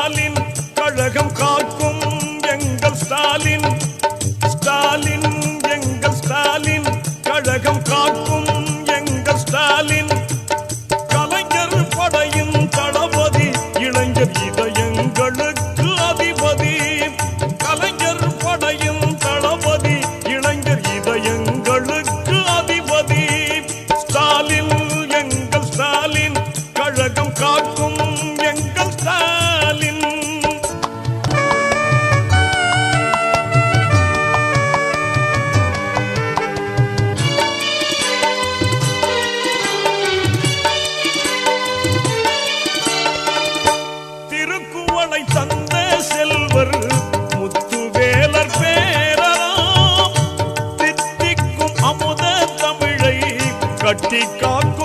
ஸ்டாலின் கழகம் காக்கும் எங்கள் ஸ்டாலின் ஸ்டாலின் எங்கள் ஸ்டாலின் கழகம் காக்கும் எங்கள் ஸ்டாலின் கலைஞர் படையின் தளபதி இளைஞர் இதயங்களுக்கு அதிபதி கலைஞர் படையின் தளபதி இளைஞர் இதயங்களுக்கு அதிபதி ஸ்டாலின் எங்கள் ஸ்டாலின் கழகம் காக்கும் எங்கள் ஸ்டாலின் திருக்குவளை தந்த செல்வர் முத்துவேலர் பேரராம் தித்திக்கும் அமுத தமிழை கட்டி காக்கும்